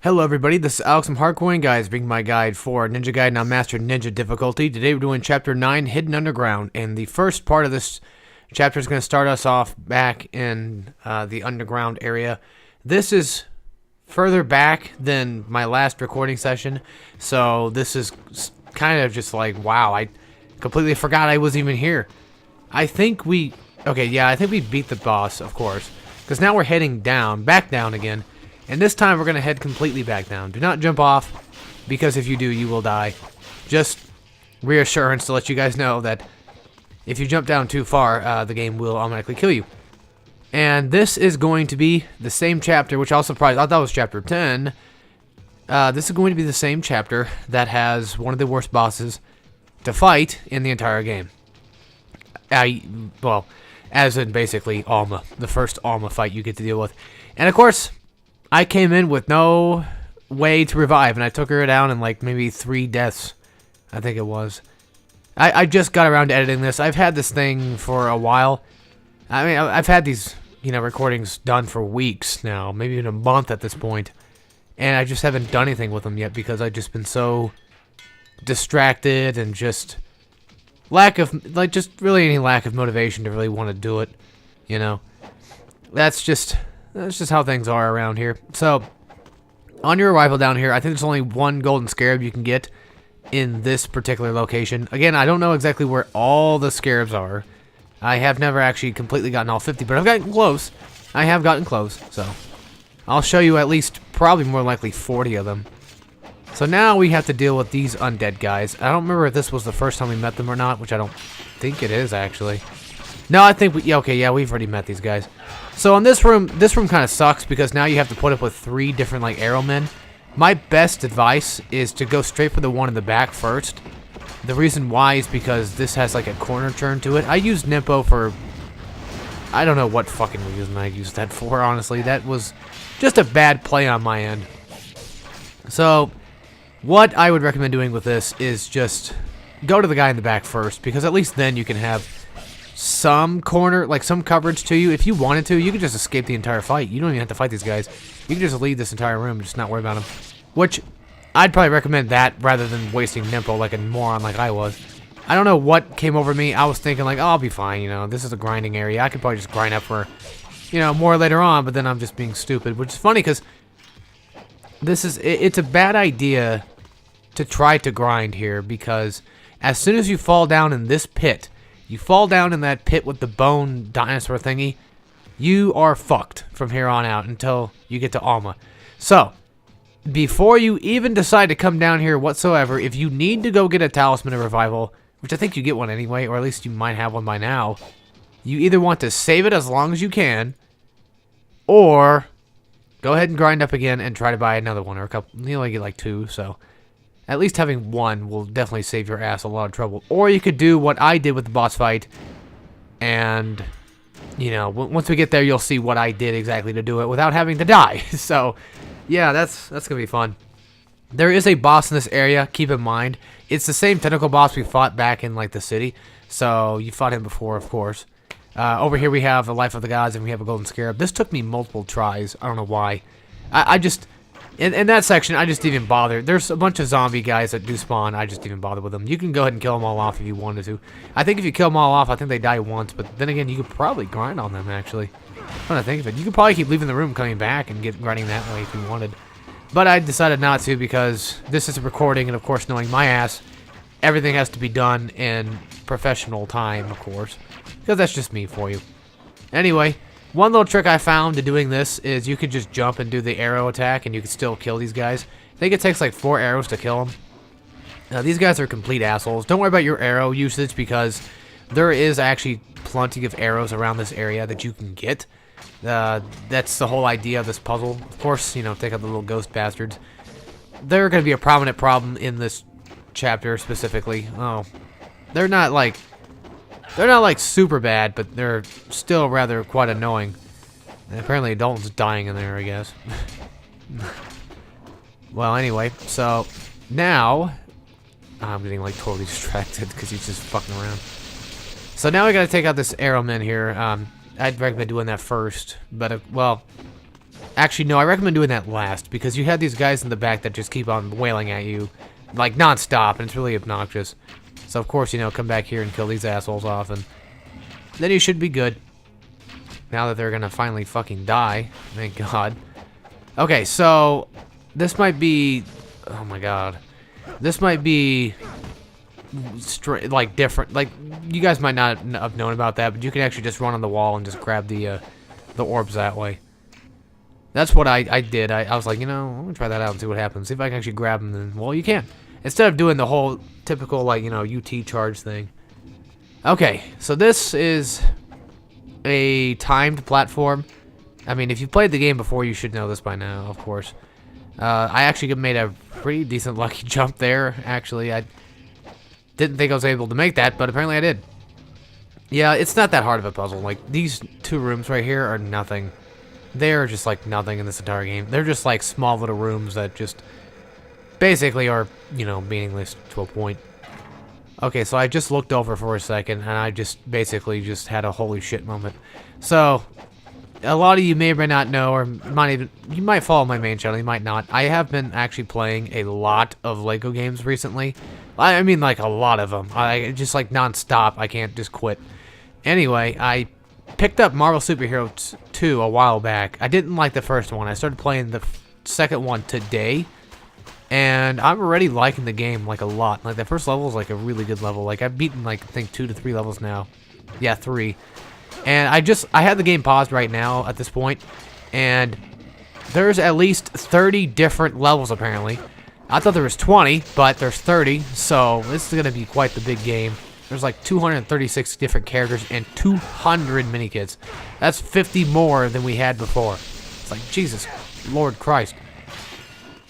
Hello everybody, this is Alex from Hardcorian Guys, bringing my guide for Ninja Gaiden on Master Ninja difficulty. Today we're doing Chapter 9, Hidden Underground, and the first part of this chapter is going to start us off back in the underground area. This is further back than my last recording session, so this is kind of just like, wow, I completely forgot I was even here. I think we beat the boss, of course, because now we're heading back down again. And this time we're going to head completely back down. Do not jump off, because if you do, you will die. Just reassurance to let you guys know that if you jump down too far, the game will automatically kill you. And this is going to be the same chapter, which I was surprised. I thought it was chapter 10. This is going to be the same chapter that has one of the worst bosses to fight in the entire game. Well, as in basically Alma, the first Alma fight you get to deal with. And of course, I came in with no way to revive, and I took her down in like maybe 3 deaths, I think it was. I just got around to editing this. I've had this thing for a while. I mean, I've had these, recordings done for weeks now, maybe even a month at this point, and I just haven't done anything with them yet because I've just been so distracted and just really any lack of motivation to really want to do it, That's just how things are around here. So, on your arrival down here, I think there's only one golden scarab you can get in this particular location. Again, I don't know exactly where all the scarabs are. I have never actually completely gotten all 50, but I've gotten close. I have gotten close, so I'll show you at least probably more likely 40 of them. So now we have to deal with these undead guys. I don't remember if this was the first time we met them or not, which I don't think it is, actually. No, I think we've already met these guys. So in this room kind of sucks because now you have to put up with 3 different arrow men. My best advice is to go straight for the one in the back first. The reason why is because this has a corner turn to it. I used Nimpo for, I don't know what fucking reason I used that for, honestly. That was just a bad play on my end. So what I would recommend doing with this is just go to the guy in the back first, because at least then you can have some some coverage to you. If you wanted to, you could just escape the entire fight. You don't even have to fight these guys. You can just leave this entire room and just not worry about them. Which, I'd probably recommend that rather than wasting Nimpo like a moron like I was. I don't know what came over me. I was thinking oh, I'll be fine, this is a grinding area. I could probably just grind up for, more later on, but then I'm just being stupid. Which is funny because it's a bad idea to try to grind here, because as soon as you fall down in this pit, you fall down in that pit with the bone dinosaur thingy, you are fucked from here on out until you get to Alma. So, before you even decide to come down here whatsoever, if you need to go get a Talisman of Revival, which I think you get one anyway, or at least you might have one by now, you either want to save it as long as you can, or go ahead and grind up again and try to buy another one, or a couple. You only get 2, so at least having one will definitely save your ass a lot of trouble. Or you could do what I did with the boss fight, and, once we get there, you'll see what I did exactly to do it without having to die. So, yeah, that's going to be fun. There is a boss in this area, keep in mind. It's the same tentacle boss we fought back in, the city. So, you fought him before, of course. Over here we have the Life of the Gods, and we have a Golden Scarab. This took me multiple tries. I don't know why. I just... In that section, I just didn't even bother. There's a bunch of zombie guys that do spawn. I just didn't bother with them. You can go ahead and kill them all off if you wanted to. I think if you kill them all off, I think they die once. But then again, you could probably grind on them, actually. I'm trying to think of it. You could probably keep leaving the room, coming back, and get grinding that way if you wanted. But I decided not to, because this is a recording, and of course, knowing my ass, everything has to be done in professional time, of course. Because that's just me for you. Anyway, one little trick I found to doing this is you could just jump and do the arrow attack, and you could still kill these guys. I think it takes 4 arrows to kill them. Now, these guys are complete assholes. Don't worry about your arrow usage, because there is actually plenty of arrows around this area that you can get. That's the whole idea of this puzzle. Of course, take out the little ghost bastards. They're going to be a prominent problem in this chapter specifically. Oh, they're not super bad, but they're still rather quite annoying. And apparently Dalton's dying in there, I guess. Well, anyway, so now I'm getting totally distracted because he's just fucking around. So now we gotta take out this arrowman here. I'd recommend doing that first, but well, Actually, no, I recommend doing that last, because you have these guys in the back that just keep on wailing at you, like, non-stop, and it's really obnoxious. So, of course, you know, come back here and kill these assholes off, and then you should be good. Now that they're gonna finally fucking die. Thank God. Okay, so, this might be... Oh my God. This might be... like, different. Like, you guys might not have known about that, but you can actually just run on the wall and just grab the orbs that way. That's what I did. I was like, you know, I'm gonna try that out and see what happens. See if I can actually grab them. Then, well, you can. Instead of doing the whole typical, like, you know, UT charge thing. Okay, so this is a timed platform. I mean, if you've played the game before, you should know this by now, of course. I actually made a pretty decent lucky jump there, actually. I didn't think I was able to make that, but apparently I did. Yeah, it's not that hard of a puzzle. Like, these two rooms right here are nothing. They're just like nothing in this entire game. They're just like small little rooms that just basically are, you know, meaningless to a point. Okay, so I just looked over for a second and I just basically just had a holy shit moment. So, a lot of you may or may not know, or might even, you might follow my main channel, you might not. I have been actually playing a lot of Lego games recently. I mean, like, a lot of them. Just like non-stop. I can't just quit. Anyway, I picked up Marvel Superhero 2 a while back. I didn't like the first one. I started playing the second one today, and I'm already liking the game, like, a lot. Like, the first level is, like, a really good level. Like, I've beaten, like, I think 2 to 3 levels now. Yeah, 3. And I had the game paused right now at this point, and there's at least 30 different levels, apparently. I thought there was 20, but there's 30, so this is going to be quite the big game. There's like 236 different characters and 200 minikits. That's 50 more than we had before. It's like, Jesus, Lord Christ.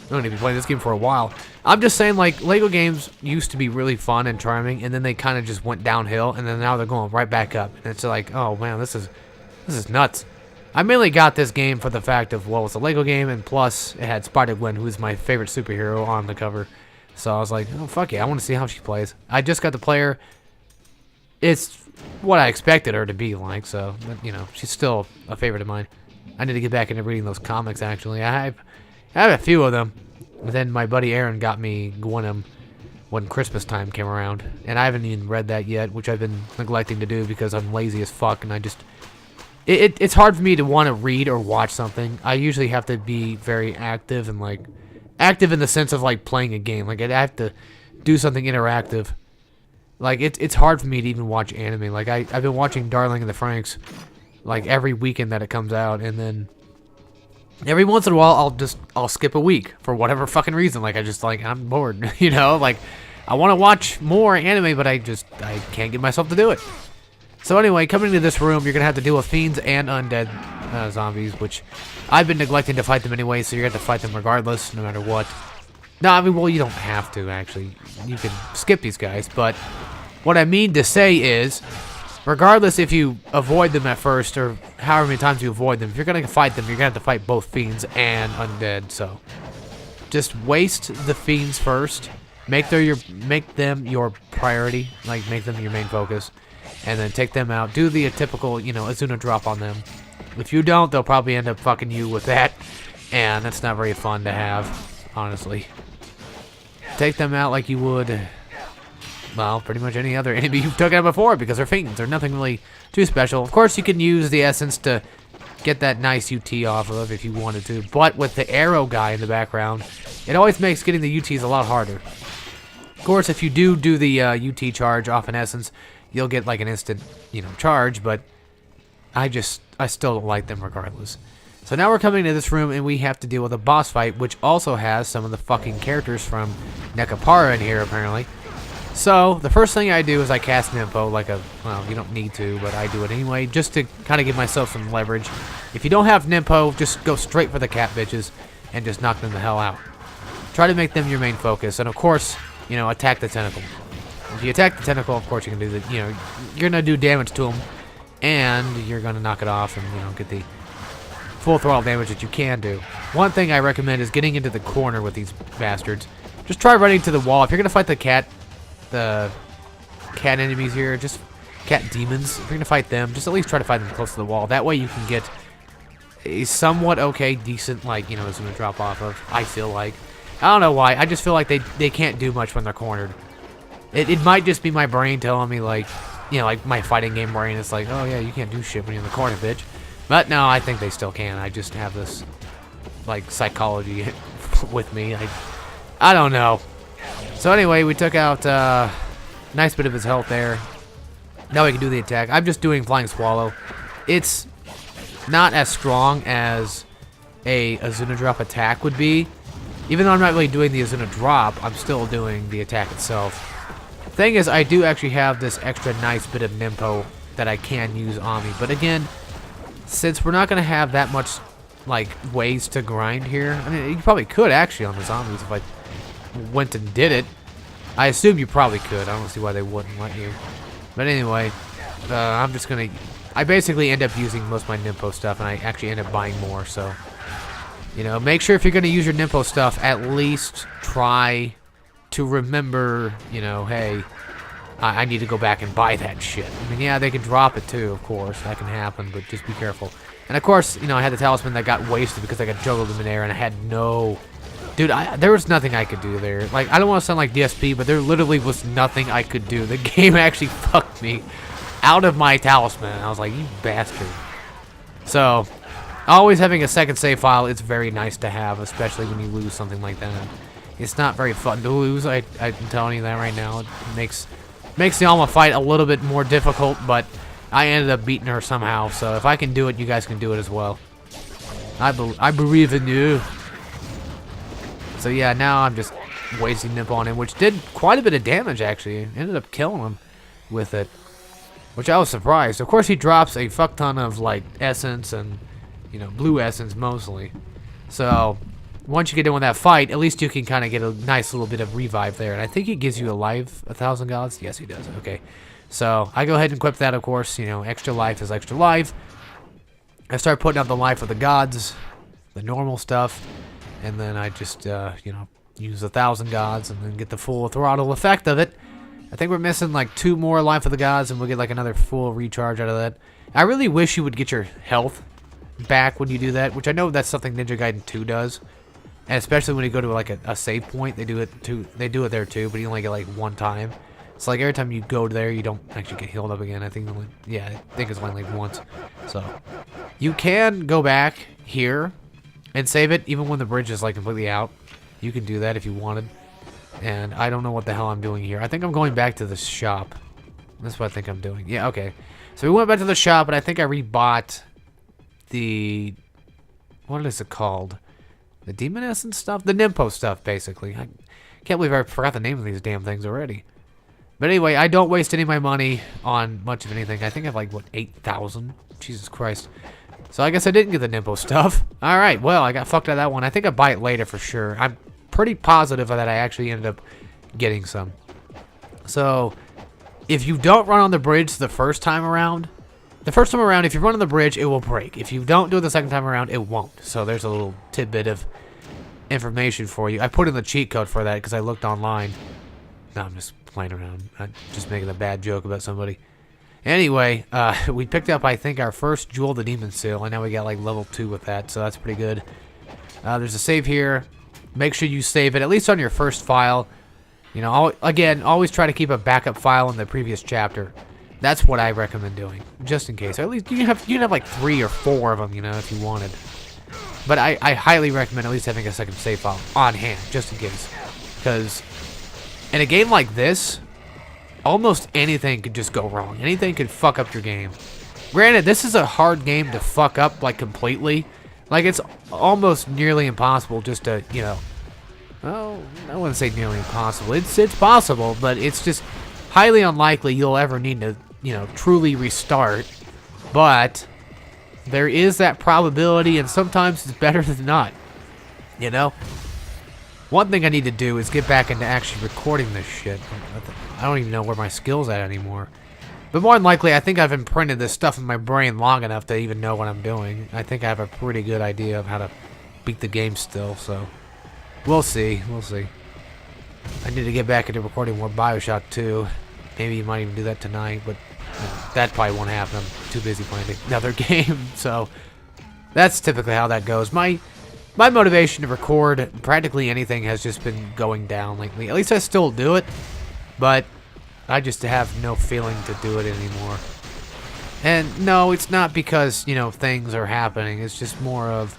I'm going to be playing this game for a while. I'm just saying, like, Lego games used to be really fun and charming, and then they kind of just went downhill, and then now they're going right back up. And it's like, oh, man, this is nuts. I mainly got this game for the fact of, well, it's a Lego game, and plus, it had Spider-Gwen, who is my favorite superhero, on the cover. So I was like, oh, fuck yeah, I want to see how she plays. I just got to play her. It's what I expected her to be like, so, you know, she's still a favorite of mine. I need to get back into reading those comics, actually. I have a few of them. And then my buddy Aaron got me one of them when Christmas time came around. And I haven't even read that yet, which I've been neglecting to do because I'm lazy as fuck, and I just... It's hard for me to want to read or watch something. I usually have to be very active and, like... Active in the sense of, like, playing a game. Like, I'd have to do something interactive. Like, it's hard for me to even watch anime. Like, I've been watching Darling in the Franxx, like, every weekend that it comes out, and then every once in a while, I'll skip a week for whatever fucking reason. Like, I'm bored, you know? Like, I want to watch more anime, but I can't get myself to do it. So anyway, coming into this room, you're going to have to deal with fiends and undead zombies, which I've been neglecting to fight them anyway, so you're going to have to fight them regardless, no matter what. No, I mean, well, you don't have to, actually. You can skip these guys, but what I mean to say is, regardless if you avoid them at first, or however many times you avoid them, if you're going to fight them, you're going to have to fight both fiends and undead, so just waste the fiends first, make them your priority, like, make them your main focus, and then take them out. Do the typical, you know, Azuna drop on them. If you don't, they'll probably end up fucking you with that, and that's not very fun to have, honestly. Take them out like you would, well, pretty much any other enemy you've taken out before, because they're fiends. They're nothing really too special. Of course, you can use the essence to get that nice UT off of if you wanted to, but with the arrow guy in the background, it always makes getting the UTs a lot harder. Of course, if you do the UT charge off an essence, you'll get like an instant, you know, charge, but I still don't like them regardless. So now we're coming to this room, and we have to deal with a boss fight, which also has some of the fucking characters from Nekapara in here, apparently. So, the first thing I do is I cast Nimpo, well, you don't need to, but I do it anyway, just to kind of give myself some leverage. If you don't have Nimpo, just go straight for the cat bitches, and just knock them the hell out. Try to make them your main focus, and of course, you know, attack the tentacle. If you attack the tentacle, of course you can do the, you know, you're going to do damage to them, and you're going to knock it off and, you know, get the full throttle damage that you can do. One thing I recommend is getting into the corner with these bastards. Just try running to the wall. If you're going to fight the cat enemies here, just cat demons, if you're going to fight them, just at least try to fight them close to the wall. That way you can get a somewhat okay, decent, like, you know, is going to drop off of, I feel like. I don't know why. I just feel like they can't do much when they're cornered. It might just be my brain telling me, like, you know, like my fighting game brain is like, oh yeah, you can't do shit when you're in the corner, bitch. But no, I think they still can. I just have this, like, psychology with me. I don't know. So anyway, we took out nice bit of his health there. Now we can do the attack. I'm just doing Flying Swallow. It's not as strong as a Azuna Drop attack would be. Even though I'm not really doing the Azuna Drop, I'm still doing the attack itself. Thing is, I do actually have this extra nice bit of Nimpo that I can use on me. But again, since we're not going to have that much, like, ways to grind here, I mean, you probably could actually on the zombies if I went and did it. I assume you probably could. I don't see why they wouldn't let you. But anyway, I'm just going to... I basically end up using most of my Nimpo stuff, and I actually end up buying more, so... You know, make sure if you're going to use your Nimpo stuff, at least try to remember, you know, hey, I need to go back and buy that shit. I mean, yeah, they can drop it too, of course. That can happen, but just be careful. And of course, you know, I had the talisman that got wasted because I got juggled in midair, and I had no... Dude, there was nothing I could do there. Like, I don't want to sound like DSP, but there literally was nothing I could do. The game actually fucked me out of my talisman. I was like, you bastard. So, always having a second save file, it's very nice to have, especially when you lose something like that. It's not very fun to lose, I'm telling you that right now. It makes the Alma fight a little bit more difficult, but I ended up beating her somehow, so if I can do it, you guys can do it as well. I believe in you. So yeah, now I'm just wasting Nimpo on him, which did quite a bit of damage, actually. Ended up killing him with it, which I was surprised. Of course, he drops a fuck ton of, like, essence and, you know, blue essence mostly. So, once you get in with that fight, at least you can kind of get a nice little bit of revive there. And I think he gives you a life, 1,000 gods? Yes, he does. Okay. So, I go ahead and equip that, of course. You know, extra life is extra life. I start putting out the life of the gods, the normal stuff. And then I just, you know, use 1,000 gods and then get the full throttle effect of it. I think we're missing like 2 more life of the gods and we'll get like another full recharge out of that. I really wish you would get your health back when you do that, which I know that's something Ninja Gaiden 2 does. And especially when you go to like a save point, they do it too. They do it there too, but you only get like 1 time. It's like every time you go there, you don't actually get healed up again. I think only, yeah, I think it's only like once. So you can go back here and save it even when the bridge is like completely out. You can do that if you wanted. And I don't know what the hell I'm doing here. I think I'm going back to the shop. That's what I think I'm doing. Yeah, okay. So we went back to the shop, and I think I rebought the... What is it called? The Demon Essence stuff? The Nimpo stuff, basically. I can't believe I forgot the name of these damn things already. But anyway, I don't waste any of my money on much of anything. I think I have like, what, 8,000? Jesus Christ. So I guess I didn't get the Nimpo stuff. Alright, well, I got fucked out of that one. I think I'll buy it later for sure. I'm pretty positive that I actually ended up getting some. So, if you don't run on the bridge the first time around, if you run on the bridge, it will break. If you don't do it the second time around, it won't. So there's a little tidbit of information for you. I put in the cheat code for that because I looked online. No, I'm just playing around. I'm just making a bad joke about somebody. Anyway, we picked up, I think, our first Jewel of the Demon Seal, and now we got, like, level 2 with that, so that's pretty good. There's a save here. Make sure you save it, at least on your first file. You know, again, always try to keep a backup file in the previous chapter. That's what I recommend doing, just in case. Or at least you can have like 3 or 4 of them, you know, if you wanted. But I highly recommend at least having a second save file on hand, just in case. Because in a game like this, almost anything could just go wrong. Anything could fuck up your game. Granted, this is a hard game to fuck up, like, completely. Like, it's almost nearly impossible just to, you know... Well, I wouldn't say nearly impossible. It's possible, but it's just highly unlikely you'll ever need to, you know, truly restart. But there is that probability, and sometimes it's better than not. You know? One thing I need to do is get back into actually recording this shit. I don't even know where my skill's at anymore. But more than likely, I think I've imprinted this stuff in my brain long enough to even know what I'm doing. I think I have a pretty good idea of how to beat the game still, so... We'll see. We'll see. I need to get back into recording more Bioshock 2. Maybe you might even do that tonight, but that probably won't happen. I'm too busy playing another game, so... That's typically how that goes. My motivation to record practically anything has just been going down lately. At least I still do it, but I just have no feeling to do it anymore. And no, it's not because, you know, things are happening. It's just more of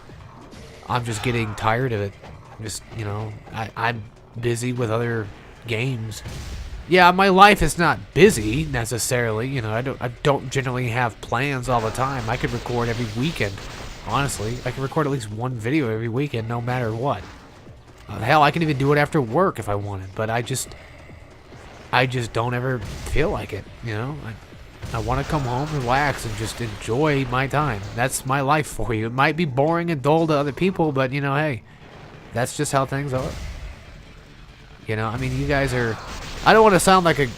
I'm just getting tired of it. Just, you know, I'm busy with other games. Yeah, my life is not busy necessarily. You know, I don't generally have plans all the time. I could record every weekend. Honestly, I can record at least one video every weekend, no matter what. Hell, I can even do it after work if I wanted. But I just don't ever feel like it. You know, I want to come home, relax, and just enjoy my time. That's my life for you. It might be boring and dull to other people, but you know, hey, that's just how things are. You know, I mean, you guys are. I don't want to sound like a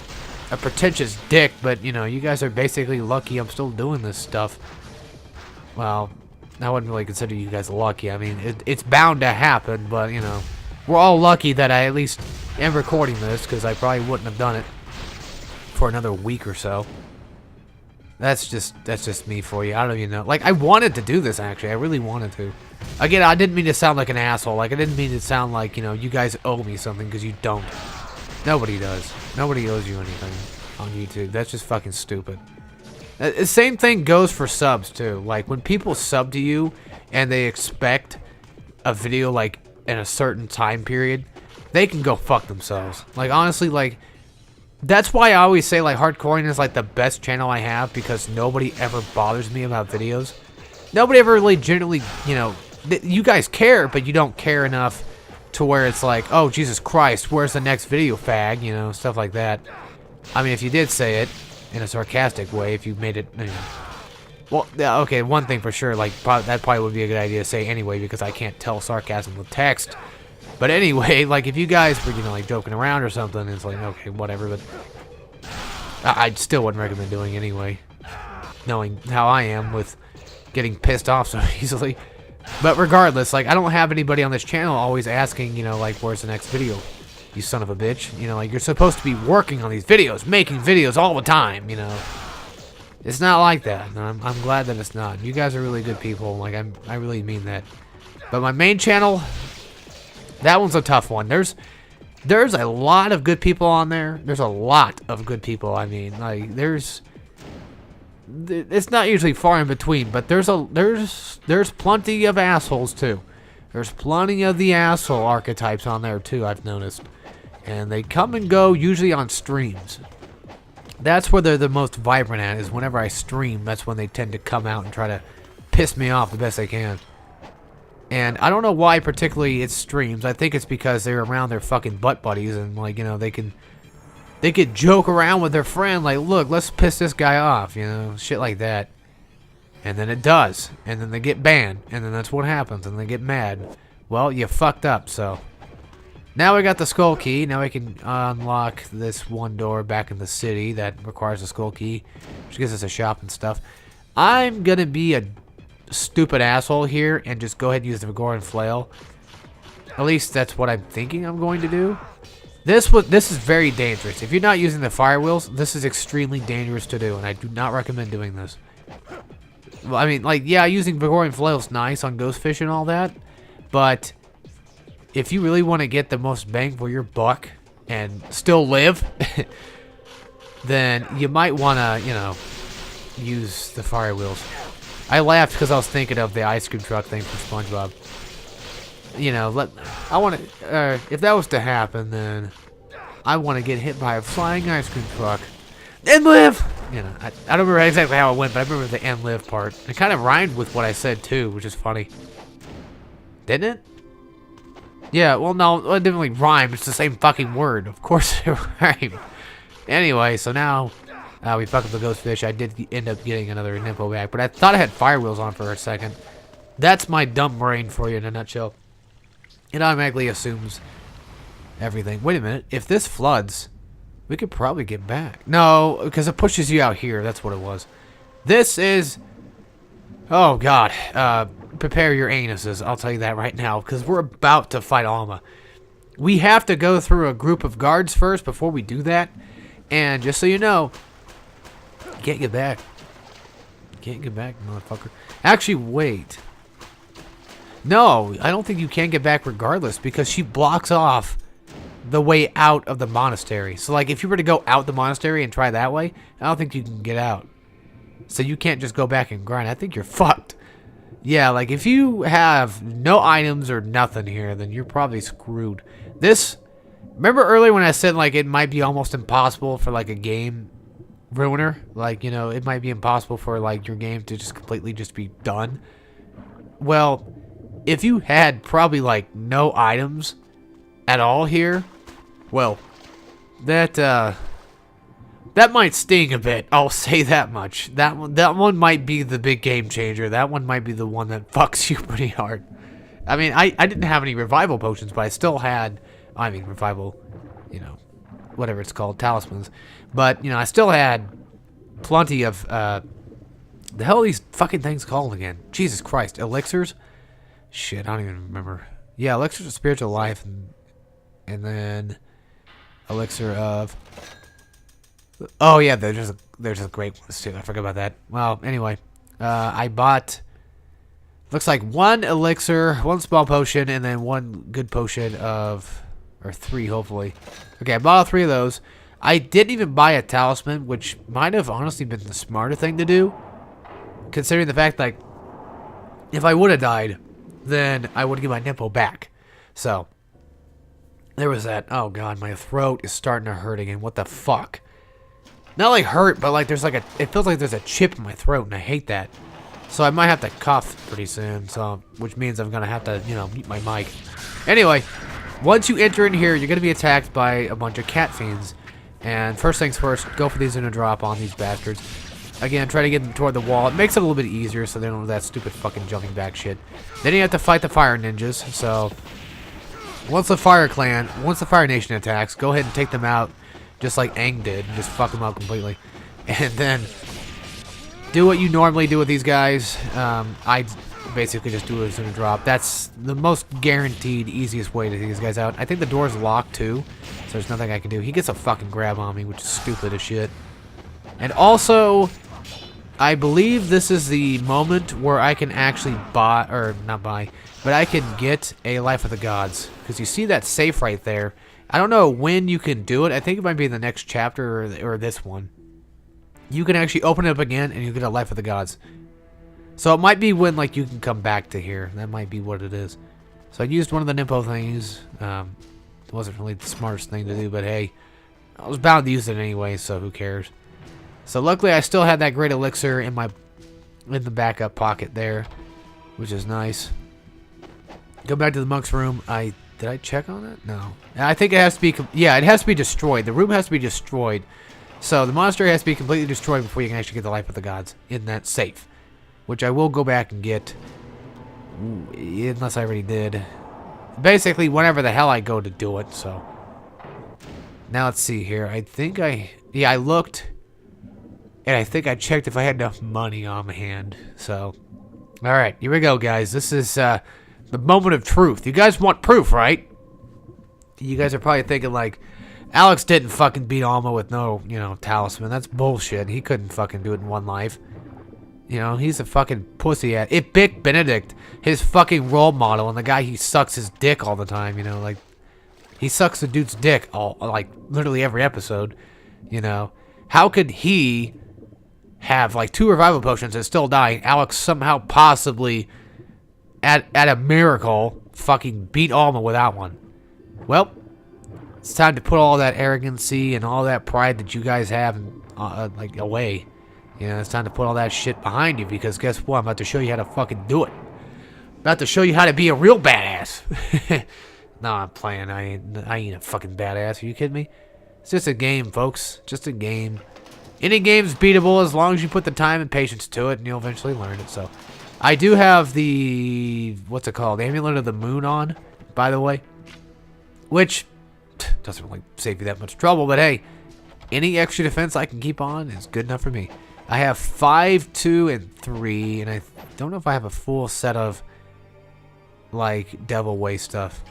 pretentious dick, but you know, you guys are basically lucky I'm still doing this stuff. Well, I wouldn't really consider you guys lucky. I mean, it's bound to happen, but you know, we're all lucky that I at least am recording this, because I probably wouldn't have done it for another week or so. That's just me for you. I don't even know. Like, I wanted to do this, actually. I really wanted to. Again, I didn't mean to sound like an asshole. Like, I didn't mean to sound like, you know, you guys owe me something, because you don't. Nobody does. Nobody owes you anything on YouTube. That's just fucking stupid. The same thing goes for subs, too. Like, when people sub to you and they expect a video, like, in a certain time period, they can go fuck themselves. Like, honestly, like, that's why I always say, like, Hardcorian is, like, the best channel I have, because nobody ever bothers me about videos. Nobody ever really generally, you know, you guys care, but you don't care enough to where it's like, oh, Jesus Christ, where's the next video, fag? You know, stuff like that. I mean, if you did say it in a sarcastic way, if you made it, you know, well, yeah, okay, one thing for sure, like, that probably would be a good idea to say anyway, because I can't tell sarcasm with text. But anyway, like, if you guys were, you know, like, joking around or something, it's like, okay, whatever, but I still wouldn't recommend doing anyway, knowing how I am with getting pissed off so easily. But regardless, like, I don't have anybody on this channel always asking, you know, like, where's the next video, you son of a bitch. You know, like, you're supposed to be working on these videos, making videos all the time, you know. It's not like that, and I'm glad that it's not. You guys are really good people, like, I really mean that. But my main channel, that one's a tough one. There's a lot of good people on there. There's a lot of good people, I mean. Like, it's not usually far in between, but there's plenty of assholes too. There's plenty of the asshole archetypes on there too, I've noticed. And they come and go usually on streams. That's where they're the most vibrant at, is whenever I stream. That's when they tend to come out and try to piss me off the best they can. And I don't know why particularly it's streams. I think it's because they're around their fucking butt buddies, and, like, you know, they could joke around with their friend, like, look, let's piss this guy off, you know, shit like that. And then it does. And then they get banned. And then that's what happens. And they get mad. Well, you fucked up, so. Now we got the skull key. Now we can unlock this one door back in the city that requires a skull key, which gives us a shop and stuff. I'm going to be a stupid asshole here and just go ahead and use the Hardcorian flail. At least that's what I'm thinking I'm going to do. This is very dangerous. If you're not using the fire wheels, this is extremely dangerous to do, and I do not recommend doing this. Well, I mean, like, yeah, using Hardcorian flail is nice on ghost fish and all that, but if you really want to get the most bang for your buck and still live, then you might want to, you know, use the fire wheels. I laughed because I was thinking of the ice cream truck thing from SpongeBob. You know, I want to, if that was to happen, then I want to get hit by a flying ice cream truck and live. You know, I don't remember exactly how it went, but I remember the and live part. It kind of rhymed with what I said too, which is funny. Didn't it? Yeah, well, no, it didn't really rhyme. It's the same fucking word. Of course it rhymed. Anyway, so now we fucked up the ghost fish. I did end up getting another Nimpo back, but I thought I had fire wheels on for a second. That's my dumb brain for you in a nutshell. It automatically assumes everything. Wait a minute. If this floods, we could probably get back. No, because it pushes you out here. That's what it was. This is... Oh, God. Prepare your anuses. I'll tell you that right now, because we're about to fight Alma. We have to go through a group of guards first before we do that. And just so you know, you can't get back. You can't get back, motherfucker. Actually, wait. No, I don't think you can get back regardless because she blocks off the way out of the monastery. So, like, if you were to go out the monastery and try that way, I don't think you can get out. So you can't just go back and grind. I think you're fucked. Yeah, like, if you have no items or nothing here, then you're probably screwed. This... Remember earlier when I said, like, it might be almost impossible for, like, a game ruiner? Like, you know, it might be impossible for, like, your game to just completely just be done. Well, if you had probably, like, no items at all here, well, that might sting a bit. I'll say that much. That one might be the big game changer. That one might be the one that fucks you pretty hard. I mean, I didn't have any revival potions, but I still had... I mean, revival, you know, whatever it's called, talismans. But, you know, I still had plenty of, the hell are these fucking things called again? Jesus Christ, elixirs? Shit, I don't even remember. Yeah, elixirs of spiritual life, and then elixir of... Oh, yeah, there's just great ones, too. I forgot about that. Well, anyway, I bought... Looks like 1 elixir, 1 small potion, and then 1 good potion of... Or 3, hopefully. Okay, I bought all 3 of those. I didn't even buy a talisman, which might have honestly been the smarter thing to do. Considering the fact, like, if I would have died, then I would get my Nimpo back. So, there was that. Oh, God, my throat is starting to hurt again. What the fuck? Not, like, hurt, but, like, there's, like, it feels like there's a chip in my throat, and I hate that. So, I might have to cough pretty soon, so, which means I'm going to have to, you know, mute my mic. Anyway... Once you enter in here, you're going to be attacked by a bunch of cat fiends. And first things first, go for these in a drop on these bastards. Again, try to get them toward the wall. It makes it a little bit easier so they don't do that stupid fucking jumping back shit. Then you have to fight the fire ninjas. So, once the fire nation attacks, go ahead and take them out just like Aang did. Just fuck them up completely. And then, do what you normally do with these guys. I basically just do it in a drop. That's the most guaranteed, easiest way to take these guys out. I think the door's locked too, so there's nothing I can do. He gets a fucking grab on me, which is stupid as shit. And also, I believe this is the moment where I can actually buy, or not buy, but I can get a Life of the Gods. Because you see that safe right there. I don't know when you can do it. I think it might be in the next chapter or this one. You can actually open it up again and you get a Life of the Gods. So it might be when, like, you can come back to here. That might be what it is. So I used one of the Nimpo things. It wasn't really the smartest thing to do, but hey, I was bound to use it anyway, so who cares? So luckily I still had that great elixir in the backup pocket there, which is nice. Go back to the monk's room. Did I check on it? No. I think it has to be, yeah, it has to be destroyed. The room has to be destroyed. So the monastery has to be completely destroyed before you can actually get the Life of the Gods in that safe. Which I will go back and get, unless I already did. Basically, whenever the hell I go to do it, so. Now let's see here. I think I looked, and I think I checked if I had enough money on my hand. So, alright, here we go, guys. This is the moment of truth. You guys want proof, right? You guys are probably thinking, like, Alex didn't fucking beat Alma with no, you know, talisman. That's bullshit. He couldn't fucking do it in one life. You know, he's a fucking pussy at it. Bick Benedict, his fucking role model, and the guy he sucks his dick all the time, you know, like, he sucks the dude's dick like, literally every episode, you know. How could he have, like, 2 revival potions and still die? Alex somehow possibly, at a miracle, fucking beat Alma without one. Well, it's time to put all that arrogancy and all that pride that you guys have, like, away. You know, it's time to put all that shit behind you, because guess what? I'm about to show you how to fucking do it. I'm about to show you how to be a real badass. No, I'm playing. I ain't a fucking badass. Are you kidding me? It's just a game, folks. Just a game. Any game's beatable as long as you put the time and patience to it, and you'll eventually learn it. So, I do have the, what's it called? Amulet of the Moon on, by the way. Which doesn't really save you that much trouble, but hey, any extra defense I can keep on is good enough for me. I have 5, 2, and 3, and I don't know if I have a full set of, like, Devil Way stuff.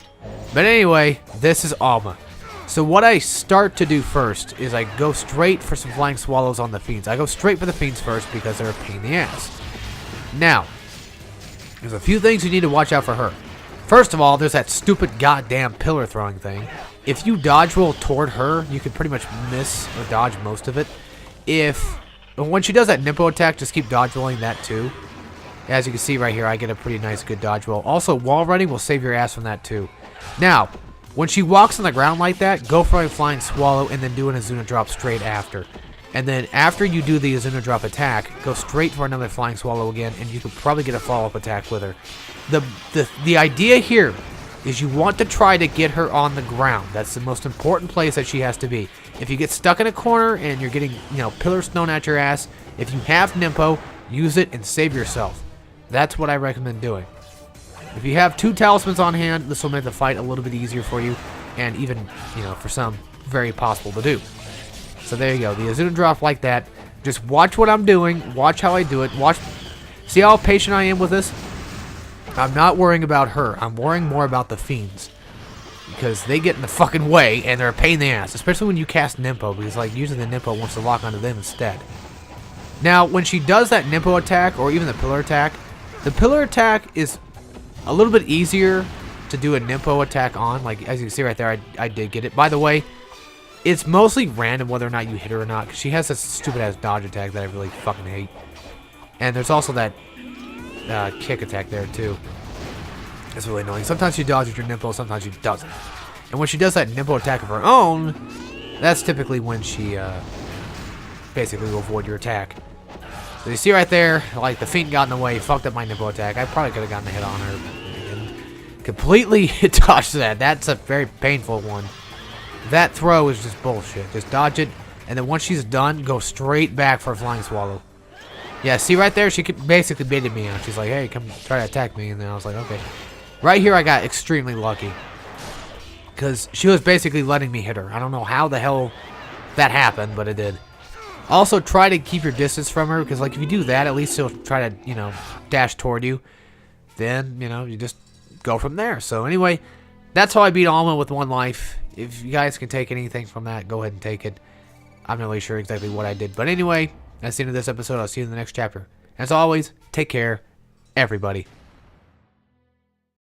But anyway, this is Alma. So what I start to do first is I go straight for some Flying Swallows on the Fiends. I go straight for the Fiends first because they're a pain in the ass. Now, There's a few things you need to watch out for her. First of all, there's that stupid goddamn pillar throwing thing. If you dodge roll toward her, you can pretty much miss or dodge most of it. When she does that Nimpo attack, just keep dodge rolling that too. As you can see right here, I get a pretty nice good dodge roll. Also, wall running will save your ass from that too. Now, when she walks on the ground like that, go for a flying swallow and then do an Azuna drop straight after. And then after you do the Azuna drop attack, go straight for another flying swallow again, and you could probably get a follow-up attack with her. The idea here is you want to try to get her on the ground. That's the most important place that she has to be. If you get stuck in a corner and you're getting, pillars thrown at your ass, if you have Nimpo, use it and save yourself. That's what I recommend doing. If you have 2 talismans on hand, this will make the fight a little bit easier for you, and even, for some, very possible to do. So there you go. The Azuna drop like that. Just watch what I'm doing. Watch how I do it. See how patient I am with this? I'm not worrying about her. I'm worrying more about the fiends. Because they get in the fucking way, and they're a pain in the ass. Especially when you cast Nimpo, because usually the Nimpo wants to lock onto them instead. Now, when she does that Nimpo attack, or even the pillar attack, the pillar attack is a little bit easier to do a Nimpo attack on. Like, as you can see right there, I did get it. By the way, it's mostly random whether or not you hit her or not, because she has this stupid-ass dodge attack that I really fucking hate. And there's also that kick attack there, too. It's really annoying. Sometimes she dodges your Nimpo, sometimes she doesn't. And when she does that Nimpo attack of her own, that's typically when she basically will avoid your attack. So you see right there, like, the fiend got in the way, fucked up my Nimpo attack. I probably could have gotten a hit on her and completely dodged that. That's a very painful one. That throw is just bullshit. Just dodge it, and then once she's done, go straight back for a flying swallow. Yeah, see right there? She basically baited me out. She's like, hey, come try to attack me. And then I was like, okay. Right here, I got extremely lucky. Because she was basically letting me hit her. I don't know how the hell that happened, but it did. Also, try to keep your distance from her. Because, if you do that, at least she'll try to, dash toward you. Then, you just go from there. So, anyway, that's how I beat Alma with 1 life. If you guys can take anything from that, go ahead and take it. I'm not really sure exactly what I did. But anyway, that's the end of this episode. I'll see you in the next chapter. As always, take care, everybody.